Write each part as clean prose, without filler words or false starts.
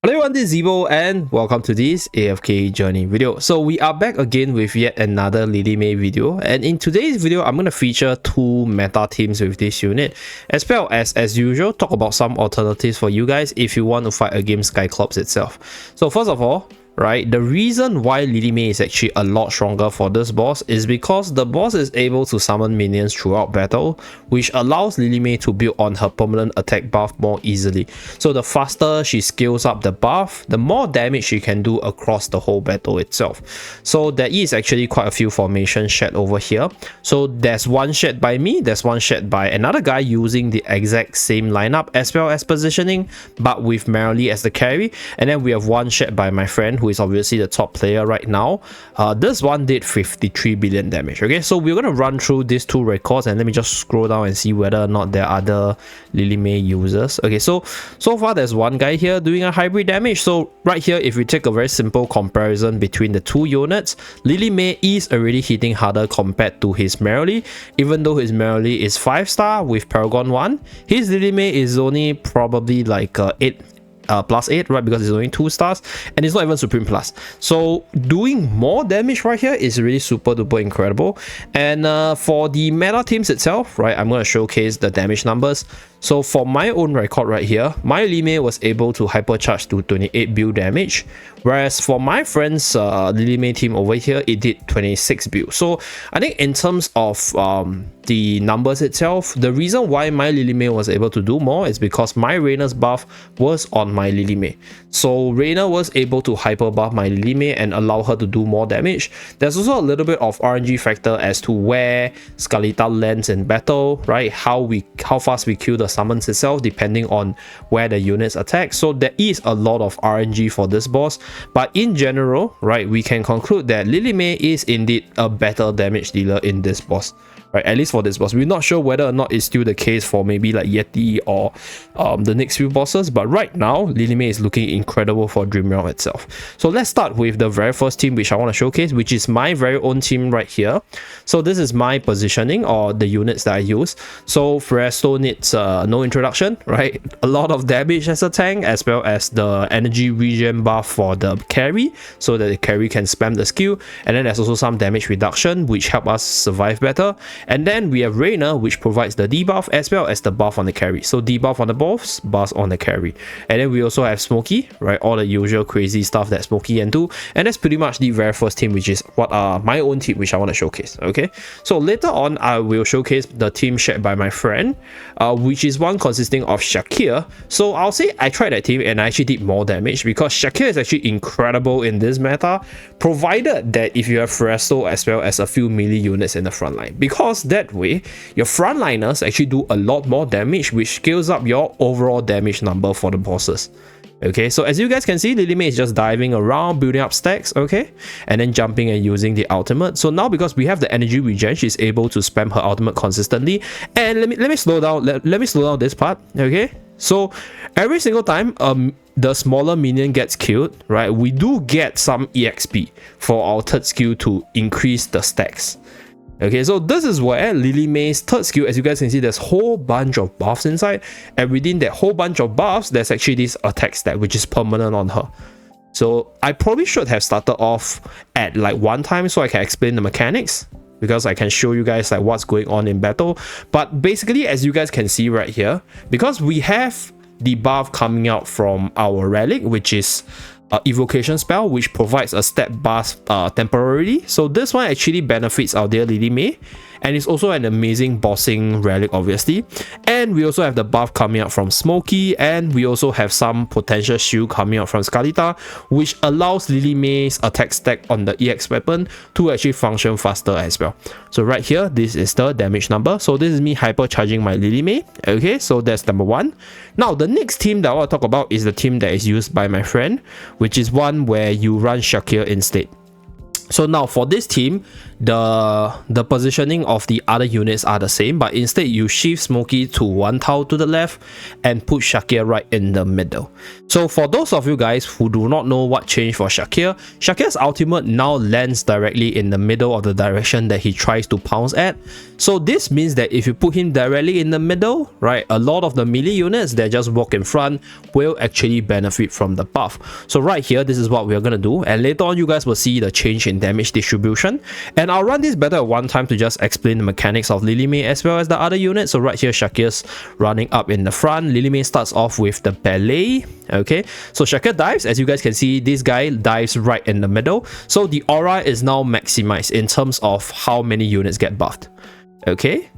Hello everyone, this is Zevo and welcome to this AFK journey video. So we are back again with yet another Lily Mei video, and in today's video I'm going to feature two meta teams with this unit, as well as usual talk about some alternatives for you guys if you want to fight against Skyclops itself. So first of all, right, the reason why Lily Mei is actually a lot stronger for this boss is because the boss is able to summon minions throughout battle, which allows Lily Mei to build on her permanent attack buff more easily. So the faster she scales up the buff, the more damage she can do across the whole battle itself. So there is actually quite a few formations shared over here. So there's one shared by me, there's one shared by another guy using the exact same lineup as well as positioning, but with Merrily as the carry, and then we have one shared by my friend who is obviously the top player right now. This one did 53 billion damage. Okay, so we're going to run through these two records, and let me just scroll down and see whether or not there are other Lily Mei users. Okay, so far there's one guy here doing a hybrid damage. So right here, if we take a very simple comparison between the two units, Lily Mei is already hitting harder compared to his Merrily. Even though his Merrily is 5-star with Paragon 1, his Lily Mei is only probably like 8 plus 8, right, because it's only 2 stars and it's not even Supreme Plus. So doing more damage right here is really super duper incredible. And for the meta teams itself, right, I'm going to showcase the damage numbers. So for my own record right here, my Lily Mei was able to hypercharge to 28 build damage, whereas for my friend's Lily Mei team over here, it did 26 build. So I think in terms of the numbers itself, the reason why my Lily Mei was able to do more is because my Reyna's buff was on my Lily Mei. So Reyna was able to hyper buff my Lily Mei and allow her to do more damage. There's also a little bit of RNG factor as to where Skalita lands in battle, right? How fast we kill the summons itself depending on where the units attack. So there is a lot of RNG for this boss, but in general, right, we can conclude that Lily Mei is indeed a better damage dealer in this boss. Right, at least for this boss. We're not sure whether or not it's still the case for maybe like Yeti or the next few bosses, but right now Lily Mei is looking incredible for Dream Realm itself. So let's start with the very first team which I want to showcase, which is my very own team right here. So this is my positioning or the units that I use. So Fresto needs no introduction, right? A lot of damage as a tank, as well as the energy regen buff for the carry, so that the carry can spam the skill, and then there's also some damage reduction which help us survive better. And then we have Reyna, which provides the debuff as well as the buff on the carry. So debuff on the boss, buff on the carry. And then we also have Smokey, right? All the usual crazy stuff that Smokey can do. And that's pretty much the very first team, which is what my own team, which I want to showcase. Okay, so later on I will showcase the team shared by my friend, which is one consisting of Shakir. So I'll say I tried that team and I actually did more damage because Shakir is actually incredible in this meta, provided that if you have Fresto as well as a few melee units in the front line, because that way your frontliners actually do a lot more damage, which scales up your overall damage number for the bosses. Okay, so as you guys can see, Lily Mei is just diving around, building up stacks, okay, and then jumping and using the ultimate. So now because we have the energy regen, she's able to spam her ultimate consistently. And let me slow down. Let me slow down this part. Okay, so every single time the smaller minion gets killed, right, we do get some EXP for our third skill to increase the stacks. Okay, so this is where Lily Mei's third skill, as you guys can see, there's a whole bunch of buffs inside, and within that whole bunch of buffs, there's actually this attack stat which is permanent on her. So I probably should have started off at like one time so I can explain the mechanics, because I can show you guys like what's going on in battle. But basically, as you guys can see right here, because we have the buff coming out from our relic, which is evocation spell, which provides a stat buff temporarily. So this one actually benefits our dear Lily Mei, and it's also an amazing bossing relic, obviously. And we also have the buff coming out from Smokey, and we also have some potential shield coming out from Skalita, which allows Lily Mei's attack stack on the EX weapon to actually function faster as well. So right here, this is the damage number. So this is me hypercharging my Lily Mei. Okay, so that's number one. Now the next team that I want to talk about is the team that is used by my friend, which is one where you run Shakir instead. So now for this team, the positioning of the other units are the same, but instead you shift Smokey to one tile to the left and put Shakir right in the middle. So for those of you guys who do not know what changed for Shakir, Shakir's ultimate now lands directly in the middle of the direction that he tries to pounce at. So this means that if you put him directly in the middle, right, a lot of the melee units that just walk in front will actually benefit from the buff. So right here, this is what we're gonna do, and later on you guys will see the change in damage distribution. And I'll run this better at one time to just explain the mechanics of Lily Mei as well as the other units. So right here, Shakir's running up in the front. Lily Mei starts off with the ballet. Okay, so Shakir dives. As you guys can see, this guy dives right in the middle. So the aura is now maximized in terms of how many units get buffed. Okay,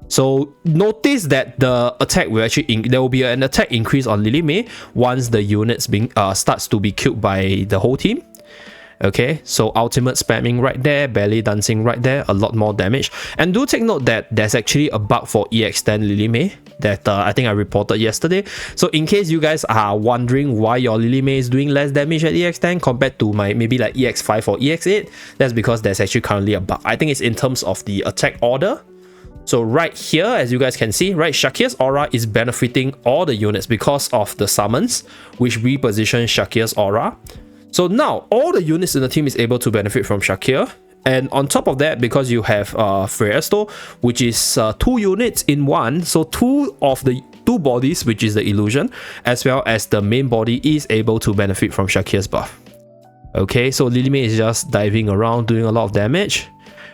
so notice that the attack will actually there will be an attack increase on Lily Mei once the units being starts to be killed by the whole team. Okay, so ultimate spamming right there, belly dancing right there, a lot more damage. And do take note that there's actually a bug for EX10 Lily Mei that I think I reported yesterday. So in case you guys are wondering why your Lily Mei is doing less damage at EX10 compared to my maybe like EX5 or EX8, that's because there's actually currently a bug. I think it's in terms of the attack order. So right here, as you guys can see, right, Shakir's aura is benefiting all the units because of the summons, which reposition Shakir's aura. So now all the units in the team is able to benefit from Shakir. And on top of that, because you have Freyasto, which is 2 units in one, so 2 of the 2 bodies, which is the illusion, as well as the main body, is able to benefit from Shakir's buff. Okay, so Lily Mei is just diving around, doing a lot of damage.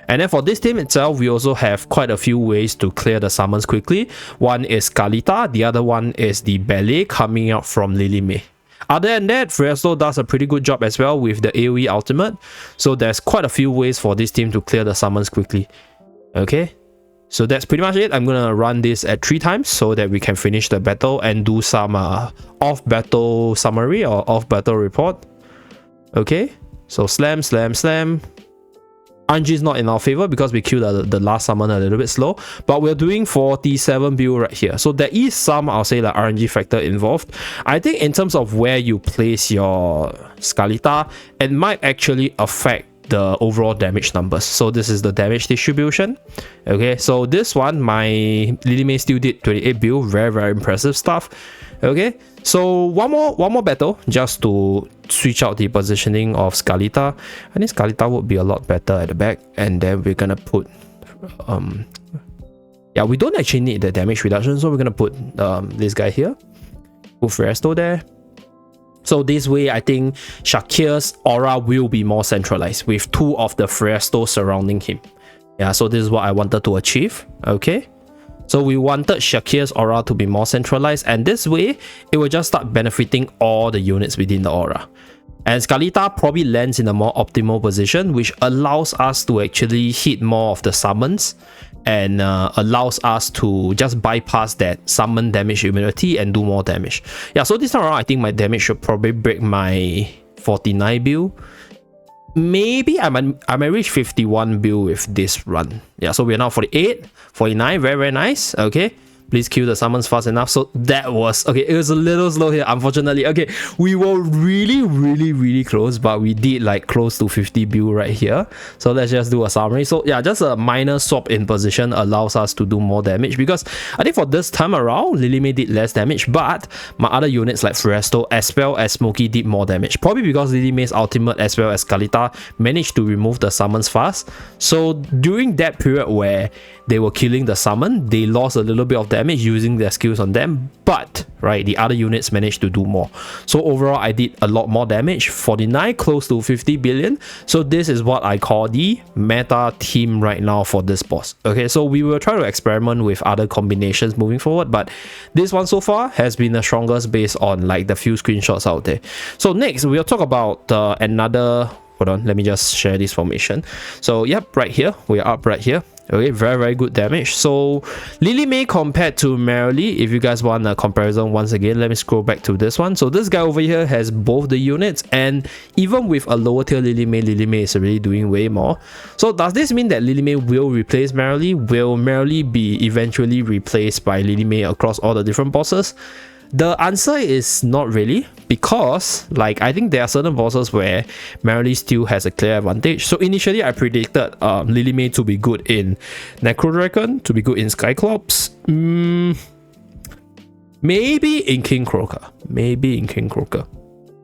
And then for this team itself, we also have quite a few ways to clear the summons quickly. One is Kalita, the other one is the ballet coming out from Lily Mei. Other than that, Freyasto does a pretty good job as well with the AoE ultimate. So there's quite a few ways for this team to clear the summons quickly. Okay, so that's pretty much it. I'm gonna run this at 3 times so that we can finish the battle and do some off-battle summary or off-battle report. Okay, so slam, slam, slam. RNG is not in our favor because we killed the last summon a little bit slow, but we're doing 47 build right here. So there is some, I'll say, like RNG factor involved. I think in terms of where you place your Skalita, it might actually affect the overall damage numbers. So this is the damage distribution. Okay, so this one, my Lily Mei still did 28 build, very impressive stuff. Okay, so one more battle just to switch out the positioning of Skalita. I think Skalita would be a lot better at the back, and then we're gonna put yeah, we don't actually need the damage reduction, so we're gonna put this guy here, put Freyasto there. So this way, I think Shakir's aura will be more centralized with 2 of the Freyasto surrounding him. Yeah, so this is what I wanted to achieve. Okay, so we wanted Shakir's aura to be more centralized, and this way it will just start benefiting all the units within the aura. And Skalita probably lands in a more optimal position, which allows us to actually hit more of the summons and allows us to just bypass that summon damage immunity and do more damage. Yeah, so this time around, I think my damage should probably break my 49 build. Maybe I might reach 51 build with this run. Yeah, so we're now 48, 49, very nice. Okay, please kill the summons fast enough. So that was okay. It was a little slow here, unfortunately. Okay, we were really close, but we did like close to 50 build right here. So let's just do a summary. So yeah, just a minor swap in position allows us to do more damage, because I think for this time around, Lily Mei did less damage, but my other units like Freyasto as well as Smokey did more damage. Probably because Lily Mei's ultimate as well as Kalita managed to remove the summons fast. So during that period where they were killing the summon, they lost a little bit of damage using their skills on them, but right, the other units managed to do more. So overall, I did a lot more damage, 49, close to 50 billion. So this is what I call the meta team right now for this boss. Okay, so we will try to experiment with other combinations moving forward, but this one so far has been the strongest based on like the few screenshots out there. So next, we'll talk about another... Hold on, let me just share this formation. So yep, right here, we're up right here. Okay, very good damage. So Lily Mei compared to Merrily, if you guys want a comparison, once again, let me scroll back to this one. So this guy over here has both the units, and even with a lower tier Lily Mei is already doing way more. So does this mean that Lily Mei will replace Merrily? Will Merrily be eventually replaced by Lily Mei across all the different bosses? The answer is not really, because like I think there are certain bosses where Merrily still has a clear advantage. So initially I predicted Lily May to be good in Necro Dragon, to be good in Skyclops, maybe in King Croaker.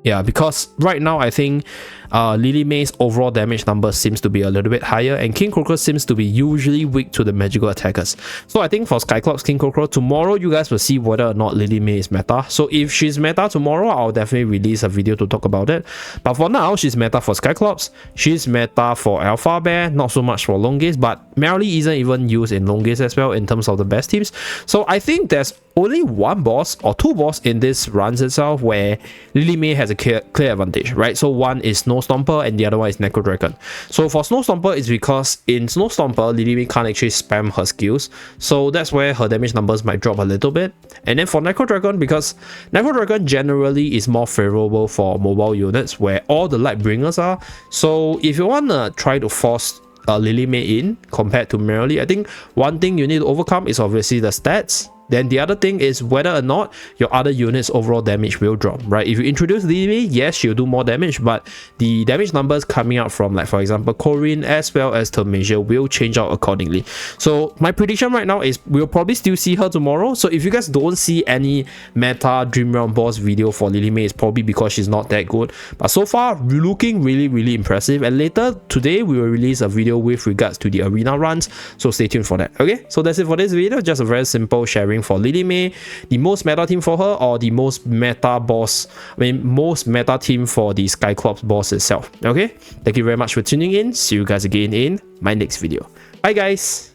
Yeah, because right now I think Lily May's overall damage number seems to be a little bit higher, and King Croaker seems to be usually weak to the magical attackers. So I think for Skyclops, King Croaker, tomorrow you guys will see whether or not Lily May is meta. So if she's meta tomorrow, I'll definitely release a video to talk about it. But for now, she's meta for Skyclops, she's meta for Alpha Bear, not so much for Longaze, but Merrily isn't even used in Longaze as well in terms of the best teams. So I think there's only one boss or two boss in this runs itself where Lily May has a clear advantage, right? So one is Snow Stomper and the other one is Necro Dragon. So for Snow Stomper, it's because in Snow Stomper, Lily May can't actually spam her skills, so that's where her damage numbers might drop a little bit. And then for Necro Dragon, because Necro Dragon generally is more favorable for mobile units where all the light bringers are. So if you want to try to force Lily May in compared to Merrily, I think one thing you need to overcome is obviously the stats. Then the other thing is whether or not your other units overall damage will drop, right? If you introduce Lily May, yes, she'll do more damage, but the damage numbers coming out from, like, for example, Corrin as well as Thaumasia will change out accordingly. So my prediction right now is we'll probably still see her tomorrow. So if you guys don't see any meta Dream Realm boss video for Lily May, it's probably because she's not that good. But so far, looking really impressive. And later today, we will release a video with regards to the arena runs. So stay tuned for that. Okay, so that's it for this video. Just a very simple sharing for Lily May, the most meta team for her, or the most meta boss, most meta team for the Skyclops boss itself. Okay, thank you very much for tuning in. See you guys again in my next video. Bye guys.